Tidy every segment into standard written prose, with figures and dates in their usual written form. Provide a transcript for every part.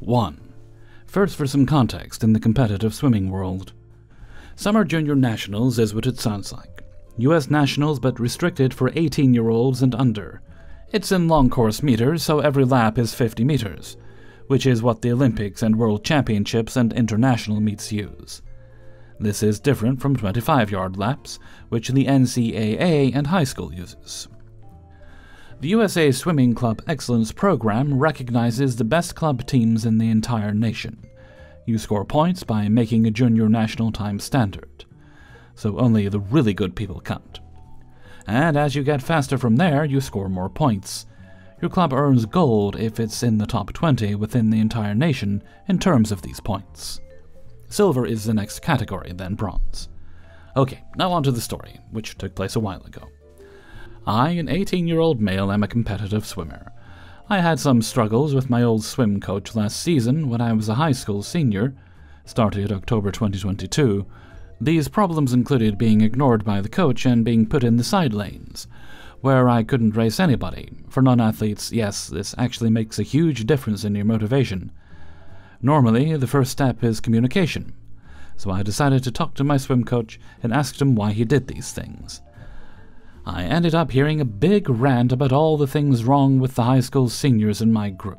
1. First, for some context in the competitive swimming world. Summer Junior Nationals is what it sounds like. US Nationals, but restricted for 18-year-olds and under. It's in long course meters, so every lap is 50 meters, which is what the Olympics and World Championships and international meets use. This is different from 25-yard laps, which the NCAA and high school uses. The USA Swimming Club Excellence Program recognizes the best club teams in the entire nation. You score points by making a junior national time standard, so only the really good people count. And as you get faster from there, you score more points. Your club earns gold if it's in the top 20 within the entire nation in terms of these points. Silver is the next category, then bronze. Okay, now on to the story, which took place a while ago. I, an 18-year-old male, am a competitive swimmer. I had some struggles with my old swim coach last season when I was a high school senior, started October 2022. These problems included being ignored by the coach and being put in the side lanes, where I couldn't race anybody. For non-athletes, yes, this actually makes a huge difference in your motivation. Normally, the first step is communication, so I decided to talk to my swim coach and asked him why he did these things. I ended up hearing a big rant about all the things wrong with the high school seniors in my group.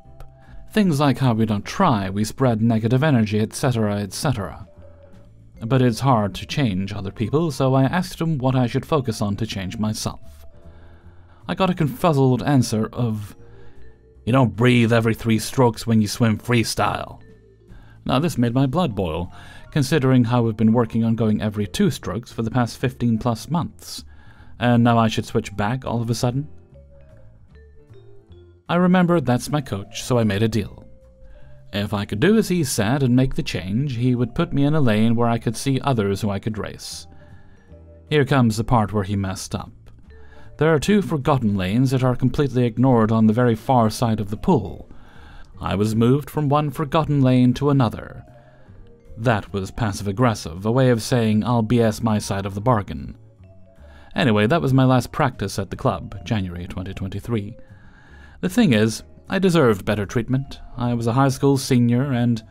Things like how we don't try, we spread negative energy, etc., etc. But it's hard to change other people, so I asked him what I should focus on to change myself. I got a confuzzled answer of, "You don't breathe every 3 strokes when you swim freestyle." Now this made my blood boil, considering how we've been working on going every 2 strokes for the past 15 plus months. And now I should switch back all of a sudden? I remembered that's my coach, so I made a deal. If I could do as he said and make the change, he would put me in a lane where I could see others who I could race. Here comes the part where he messed up. There are 2 forgotten lanes that are completely ignored on the very far side of the pool. I was moved from one forgotten lane to another. That was passive-aggressive, a way of saying I'll BS my side of the bargain. Anyway, that was my last practice at the club, January 2023. The thing is, I deserved better treatment. I was a high school senior, and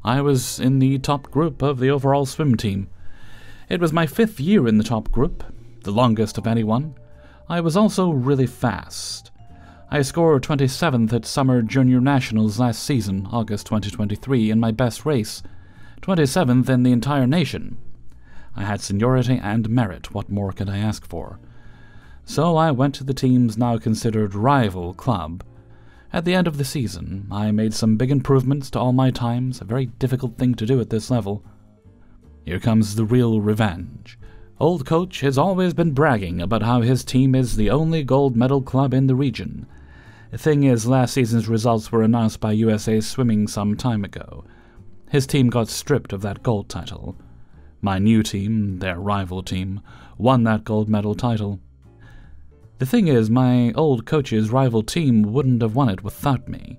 I was in the top group of the overall swim team. It was my 5th year in the top group, the longest of anyone. I was also really fast. I scored 27th at Summer Junior Nationals last season, August 2023, in my best race, 27th in the entire nation. I had seniority and merit, what more could I ask for? So I went to the team's now considered rival club. At the end of the season, I made some big improvements to all my times, a very difficult thing to do at this level. Here comes the real revenge. Old coach has always been bragging about how his team is the only gold medal club in the region. The thing is, last season's results were announced by USA Swimming some time ago. His team got stripped of that gold title. My new team, their rival team, won that gold medal title. The thing is, my old coach's rival team wouldn't have won it without me.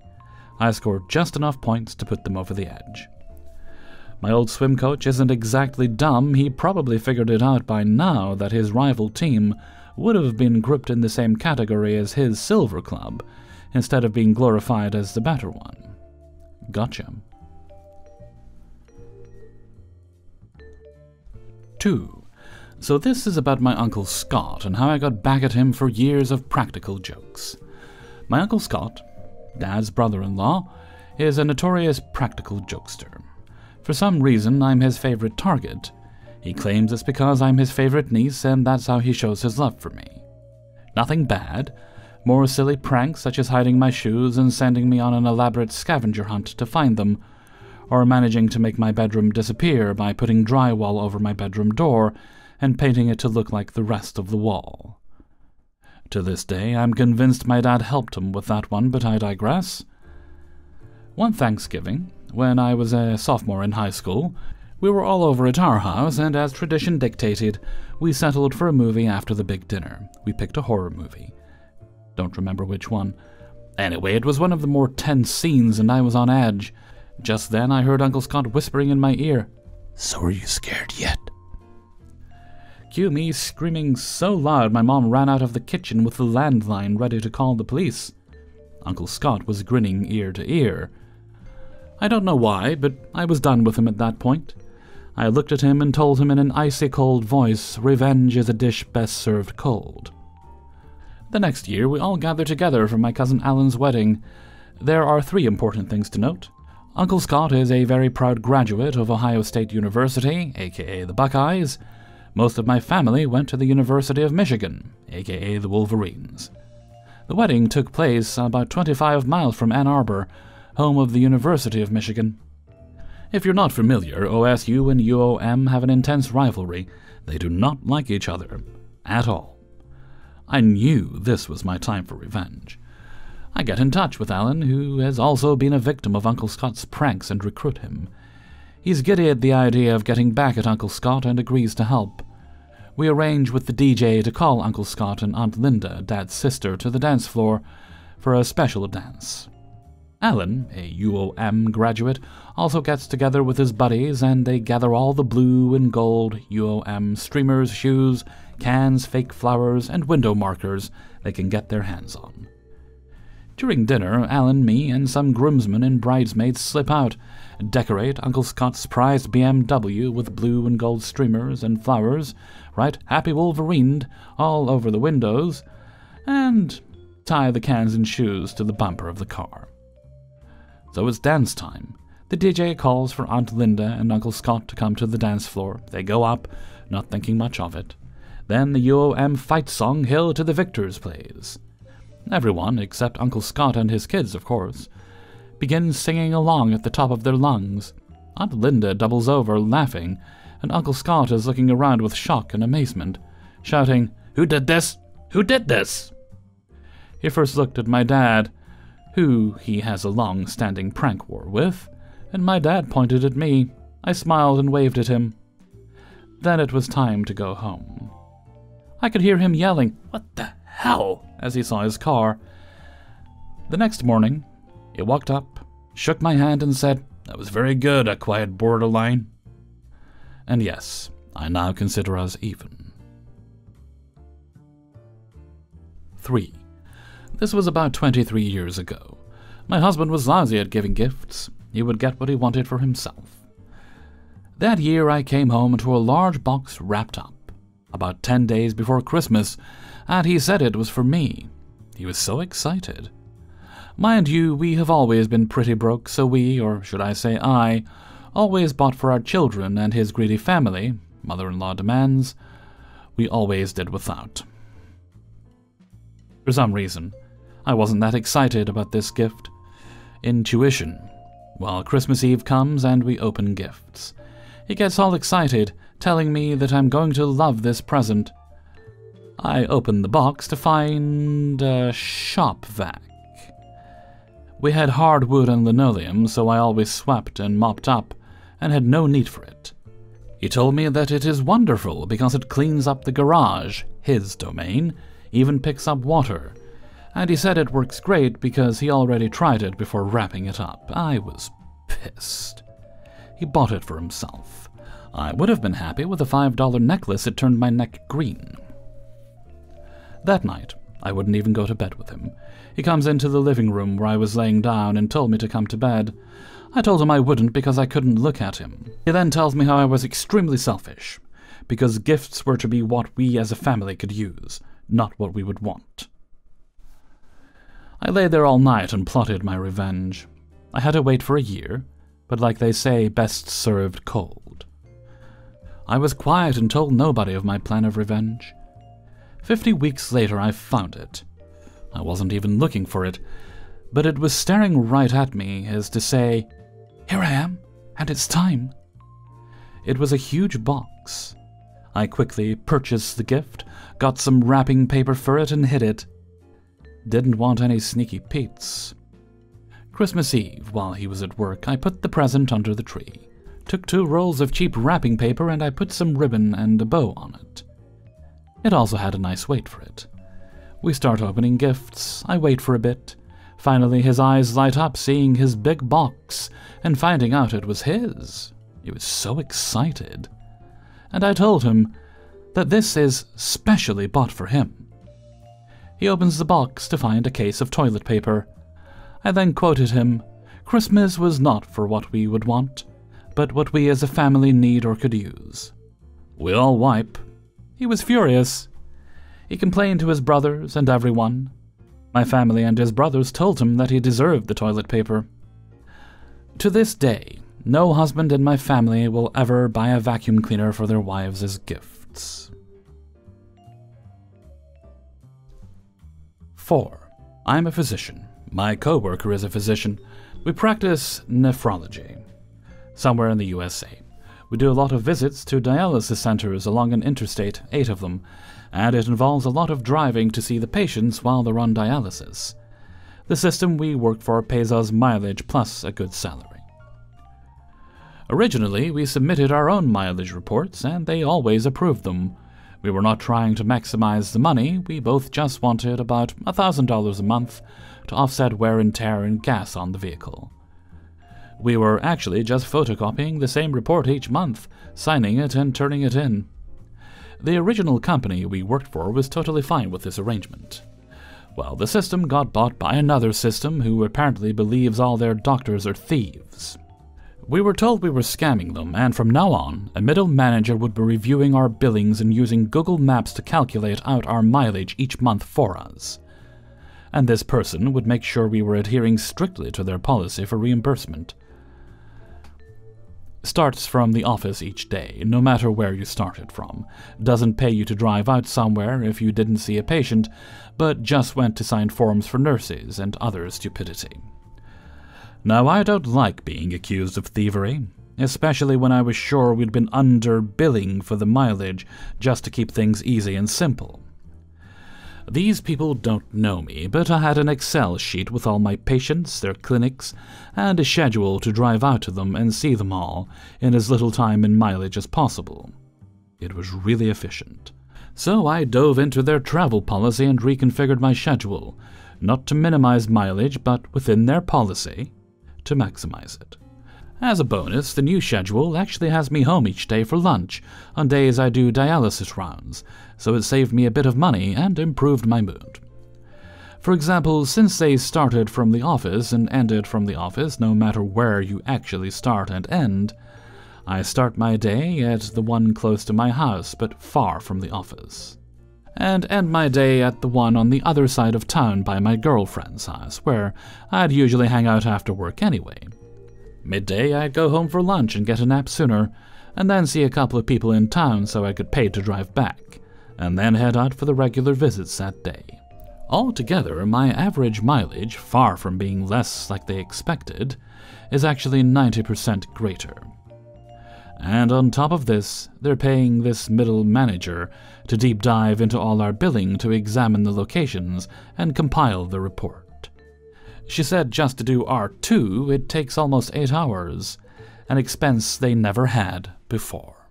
I scored just enough points to put them over the edge. My old swim coach isn't exactly dumb. He probably figured it out by now that his rival team would have been grouped in the same category as his silver club, instead of being glorified as the better one. Gotcha. 2. So this is about my Uncle Scott and how I got back at him for years of practical jokes. My Uncle Scott, Dad's brother-in-law, is a notorious practical jokester. For some reason, I'm his favorite target. He claims it's because I'm his favorite niece and that's how he shows his love for me. Nothing bad, more silly pranks such as hiding my shoes and sending me on an elaborate scavenger hunt to find them, or managing to make my bedroom disappear by putting drywall over my bedroom door and painting it to look like the rest of the wall. To this day, I'm convinced my dad helped him with that one, but I digress. One Thanksgiving, when I was a sophomore in high school, we were all over at our house, and as tradition dictated, we settled for a movie after the big dinner. We picked a horror movie. Don't remember which one. Anyway, it was one of the more tense scenes, and I was on edge. Just then I heard Uncle Scott whispering in my ear, "So are you scared yet?" Cue me screaming so loud my mom ran out of the kitchen with the landline ready to call the police. Uncle Scott was grinning ear to ear. I don't know why, but I was done with him at that point. I looked at him and told him in an icy cold voice, revenge is a dish best served cold. The next year, we all gathered together for my cousin Alan's wedding. There are 3 important things to note. Uncle Scott is a very proud graduate of Ohio State University, aka the Buckeyes. Most of my family went to the University of Michigan, aka the Wolverines. The wedding took place about 25 miles from Ann Arbor, home of the University of Michigan. If you're not familiar, OSU and UOM have an intense rivalry. They do not like each other, at all. I knew this was my time for revenge. I get in touch with Alan, who has also been a victim of Uncle Scott's pranks, and recruit him. He's giddy at the idea of getting back at Uncle Scott and agrees to help. We arrange with the DJ to call Uncle Scott and Aunt Linda, Dad's sister, to the dance floor for a special dance. Alan, a UOM graduate, also gets together with his buddies, and they gather all the blue and gold UOM streamers, shoes, cans, fake flowers, and window markers they can get their hands on. During dinner, Alan, me, and some groomsmen and bridesmaids slip out, decorate Uncle Scott's prized BMW with blue and gold streamers and flowers, write Happy Wolverined all over the windows, and tie the cans and shoes to the bumper of the car. So it's dance time. The DJ calls for Aunt Linda and Uncle Scott to come to the dance floor. They go up, not thinking much of it. Then the UOM fight song Hail to the Victors plays. Everyone, except Uncle Scott and his kids, of course, begins singing along at the top of their lungs. Aunt Linda doubles over, laughing, and Uncle Scott is looking around with shock and amazement, shouting, "Who did this? Who did this?" He first looked at my dad, who he has a long-standing prank war with, and my dad pointed at me. I smiled and waved at him. Then it was time to go home. I could hear him yelling, "What the hell?" as he saw his car. The next morning, he walked up, shook my hand, and said, "That was very good, a quiet borderline." And yes, I now consider us even. 3. This was about 23 years ago. My husband was lousy at giving gifts. He would get what he wanted for himself. That year I came home to a large box wrapped up, about 10 days before Christmas, and he said it was for me. He was so excited. Mind you, we have always been pretty broke, so we, or should I say I, always bought for our children and his greedy family, mother-in-law demands, we always did without. For some reason, I wasn't that excited about this gift. Intuition. Well, Christmas Eve comes and we open gifts. He gets all excited, telling me that I'm going to love this present. I open the box to find a shop vac. We had hardwood and linoleum, so I always swept and mopped up, and had no need for it. He told me that it is wonderful because it cleans up the garage, his domain, even picks up water, and he said it works great because he already tried it before wrapping it up. I was pissed. He bought it for himself. I would have been happy with a $5 necklace that turned my neck green. That night, I wouldn't even go to bed with him. He comes into the living room where I was laying down and told me to come to bed. I told him I wouldn't because I couldn't look at him. He then tells me how I was extremely selfish, because gifts were to be what we as a family could use, not what we would want. I lay there all night and plotted my revenge. I had to wait for a year, but like they say, best served cold. I was quiet and told nobody of my plan of revenge. 50 weeks later I found it. I wasn't even looking for it, but it was staring right at me as to say, "Here I am, and it's time." It was a huge box. I quickly purchased the gift, got some wrapping paper for it, and hid it. Didn't want any sneaky peeks. Christmas Eve, while he was at work, I put the present under the tree, took 2 rolls of cheap wrapping paper, and I put some ribbon and a bow on it. It also had a nice weight for it. We start opening gifts. I wait for a bit. Finally, his eyes light up seeing his big box and finding out it was his. He was so excited. And I told him that this is specially bought for him. He opens the box to find a case of toilet paper. I then quoted him, Christmas was not for what we would want, but what we as a family need or could use. We all wipe. He was furious. He complained to his brothers and everyone. My family and his brothers told him that he deserved the toilet paper. To this day, no husband in my family will ever buy a vacuum cleaner for their wives as gifts. 4. I'm a physician. My coworker is a physician. We practice nephrology. Somewhere in the USA. We do a lot of visits to dialysis centers along an interstate, 8 of them, and it involves a lot of driving to see the patients while they're on dialysis. The system we work for pays us mileage plus a good salary. Originally, we submitted our own mileage reports, and they always approved them. We were not trying to maximize the money, we both just wanted about $1,000 a month to offset wear and tear and gas on the vehicle. We were actually just photocopying the same report each month, signing it and turning it in. The original company we worked for was totally fine with this arrangement. Well, the system got bought by another system who apparently believes all their doctors are thieves. We were told we were scamming them, and from now on, a middle manager would be reviewing our billings and using Google Maps to calculate out our mileage each month for us. And this person would make sure we were adhering strictly to their policy for reimbursement. Starts from the office each day, no matter where you started from. Doesn't pay you to drive out somewhere if you didn't see a patient, but just went to sign forms for nurses and other stupidity. Now, I don't like being accused of thievery, especially when I was sure we'd been underbilling for the mileage just to keep things easy and simple. These people don't know me, but I had an Excel sheet with all my patients, their clinics, and a schedule to drive out to them and see them all in as little time and mileage as possible. It was really efficient. So I dove into their travel policy and reconfigured my schedule, not to minimize mileage, but within their policy, to maximize it. As a bonus, the new schedule actually has me home each day for lunch on days I do dialysis rounds, so it saved me a bit of money and improved my mood. For example, since they started from the office and ended from the office, no matter where you actually start and end, I start my day at the one close to my house but far from the office, and end my day at the one on the other side of town by my girlfriend's house, where I'd usually hang out after work anyway. Midday, I'd go home for lunch and get a nap sooner, and then see a couple of people in town so I could pay to drive back, and then head out for the regular visits that day. Altogether, my average mileage, far from being less like they expected, is actually 90% greater. And on top of this, they're paying this middle manager to deep dive into all our billing to examine the locations and compile the report. She said just to do R2, it takes almost 8 hours, an expense they never had before.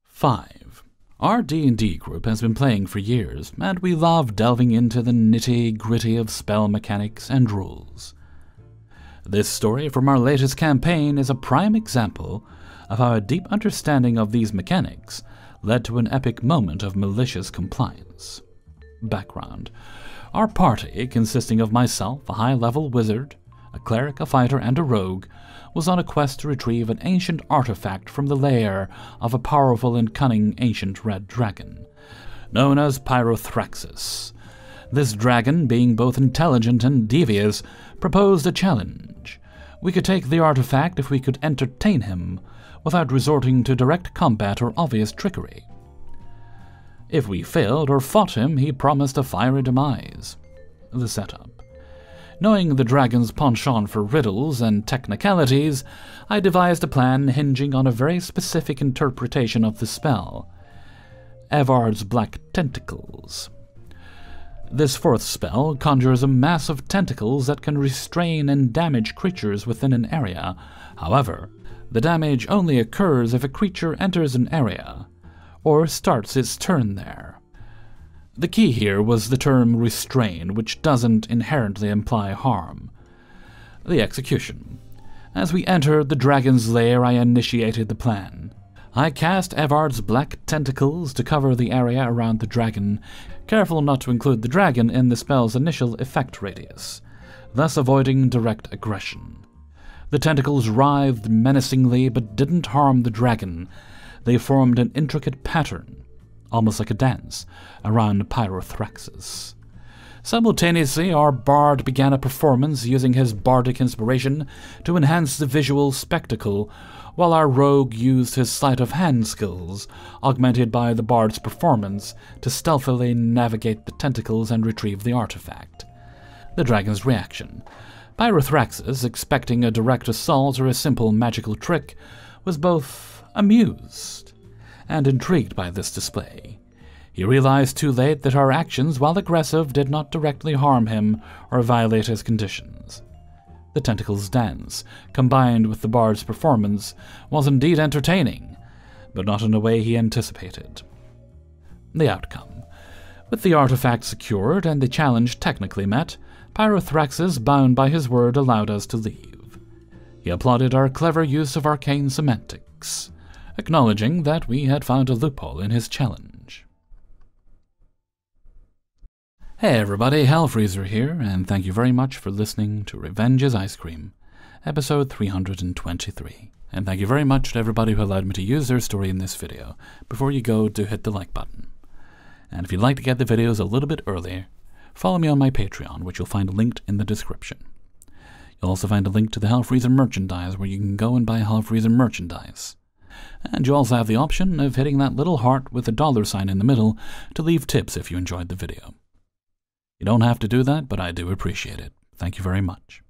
5. Our D&D group has been playing for years, and we love delving into the nitty-gritty of spell mechanics and rules. This story from our latest campaign is a prime example of how a deep understanding of these mechanics led to an epic moment of malicious compliance. Background. Our party, consisting of myself, a high-level wizard, a cleric, a fighter, and a rogue, was on a quest to retrieve an ancient artifact from the lair of a powerful and cunning ancient red dragon, known as Pyrothraxis. This dragon, being both intelligent and devious, proposed a challenge. We could take the artifact if we could entertain him, without resorting to direct combat or obvious trickery. If we failed or fought him, he promised a fiery demise. The setup. Knowing the dragon's penchant for riddles and technicalities, I devised a plan hinging on a very specific interpretation of the spell, Evard's Black Tentacles. This fourth spell conjures a mass of tentacles that can restrain and damage creatures within an area. However, the damage only occurs if a creature enters an area, or starts its turn there. The key here was the term restrain, which doesn't inherently imply harm. The execution. As we entered the dragon's lair, I initiated the plan. I cast Evard's black tentacles to cover the area around the dragon, careful not to include the dragon in the spell's initial effect radius, thus avoiding direct aggression. The tentacles writhed menacingly but didn't harm the dragon. They formed an intricate pattern, almost like a dance, around Pyrothraxis. Simultaneously, our bard began a performance using his bardic inspiration to enhance the visual spectacle, while our rogue used his sleight of hand skills, augmented by the bard's performance, to stealthily navigate the tentacles and retrieve the artifact. The dragon's reaction. Pyrothraxis, expecting a direct assault or a simple magical trick, was both amused and intrigued by this display. He realized too late that our actions, while aggressive, did not directly harm him or violate his conditions. The tentacles' dance, combined with the bard's performance, was indeed entertaining, but not in a way he anticipated. The outcome. With the artifact secured and the challenge technically met, Pyrothraxis, bound by his word, allowed us to leave. He applauded our clever use of arcane semantics, acknowledging that we had found a loophole in his challenge. Hey everybody, Hellfreezer here, and thank you very much for listening to Revenge is Ice Cream, episode 323. And thank you very much to everybody who allowed me to use their story in this video. Before you go, do hit the like button. And if you'd like to get the videos a little bit earlier, follow me on my Patreon, which you'll find linked in the description. You'll also find a link to the Hellfreezer merchandise, where you can go and buy Hellfreezer merchandise. And you also have the option of hitting that little heart with a $sign in the middle to leave tips if you enjoyed the video. You don't have to do that, but I do appreciate it. Thank you very much.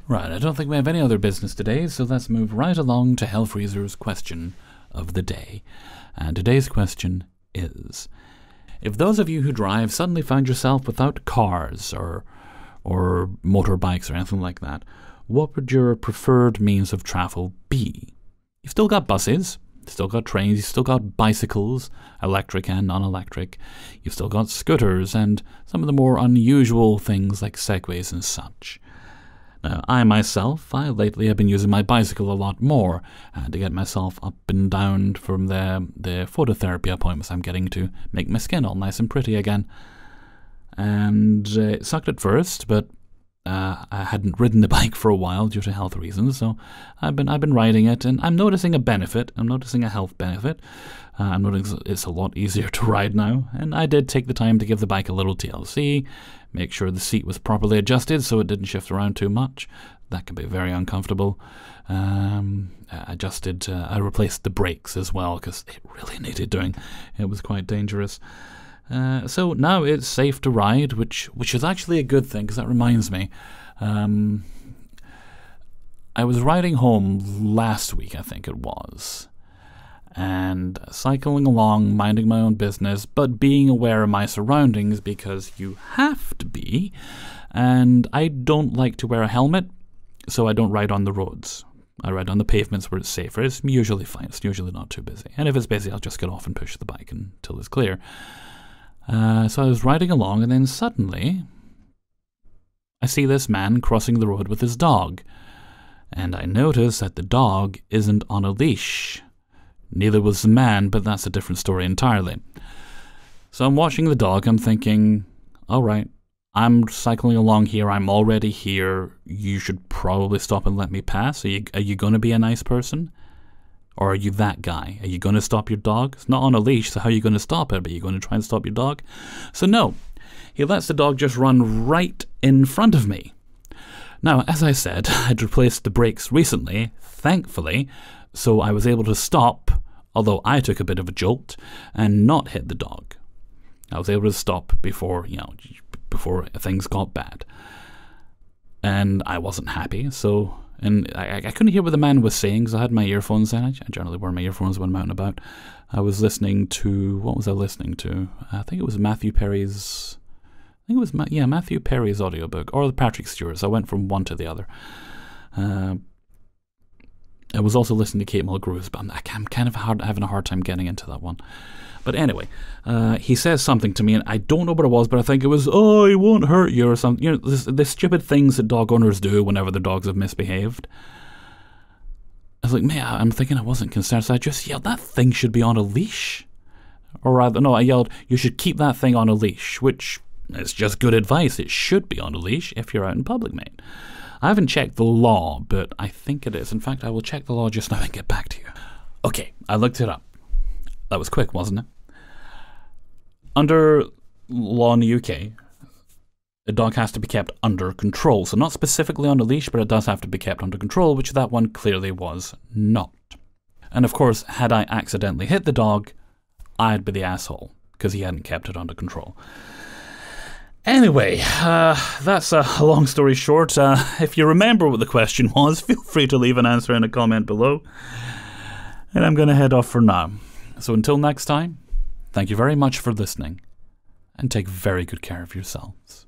Right, I don't think we have any other business today, so let's move right along to Hellfreezer's question of the day. And today's question is, if those of you who drive suddenly find yourself without cars or motorbikes or anything like that, what would your preferred means of travel be? You've still got buses, you've still got trains, you've still got bicycles, electric and non-electric. You've still got scooters and some of the more unusual things like segways and such. Now, I lately have been using my bicycle a lot more to get myself up and down from the phototherapy appointments I'm getting to make my skin all nice and pretty again. And it sucked at first, but I hadn't ridden the bike for a while due to health reasons, so I've been riding it, and I'm noticing a benefit. I'm noticing a health benefit. I'm noticing it's a lot easier to ride now, and I did take the time to give the bike a little TLC, make sure the seat was properly adjusted so it didn't shift around too much. That can be very uncomfortable. I replaced the brakes as well because it really needed doing. It was quite dangerous. So now it's safe to ride, which is actually a good thing, because that reminds me. I was riding home last week, I think it was, and cycling along, minding my own business, but being aware of my surroundings, because you have to be, and I don't like to wear a helmet, so I don't ride on the roads. I ride on the pavements where it's safer. It's usually fine. It's usually not too busy. And if it's busy, I'll just get off and push the bike until it's clear. So I was riding along, and then suddenly I see this man crossing the road with his dog. And I notice that the dog isn't on a leash. Neither was the man, but that's a different story entirely. So I'm watching the dog, I'm thinking, alright, I'm cycling along here, I'm already here, you should probably stop and let me pass. Are you going to be a nice person? Or are you that guy? Are you going to stop your dog? It's not on a leash, so how are you going to stop it? But are you going to try and stop your dog? So no, he lets the dog just run right in front of me. Now, as I said, I'd replaced the brakes recently, thankfully, so I was able to stop, although I took a bit of a jolt, and not hit the dog. I was able to stop before things got bad. And I wasn't happy, so... And I couldn't hear what the man was saying because I had my earphones in. I generally wear my earphones when I'm out and about. I was listening to... What was I listening to? I think it was Matthew Perry's... Matthew Perry's audiobook, or the Patrick Stewart's. I went from one to the other. I was also listening to Kate Mulgrew's, but I'm kind of having a hard time getting into that one. But anyway, he says something to me, and I don't know what it was, but I think it was, oh, he won't hurt you, or something. You know, the stupid things that dog owners do whenever their dogs have misbehaved. was like, man, I'm thinking I wasn't concerned, so I just yelled, that thing should be on a leash. Or rather, no, I yelled, you should keep that thing on a leash, which is just good advice. It should be on a leash if you're out in public, mate. I haven't checked the law, but I think it is. In fact, I will check the law just now and get back to you. Okay, I looked it up. That was quick, wasn't it? Under law in the UK, a dog has to be kept under control. So not specifically on a leash, but it does have to be kept under control, which that one clearly was not. And of course, had I accidentally hit the dog, I'd be the asshole, because he hadn't kept it under control. Anyway, that's a long story short. If you remember what the question was, feel free to leave an answer in a comment below. And I'm going to head off for now. So until next time, thank you very much for listening, and take very good care of yourselves.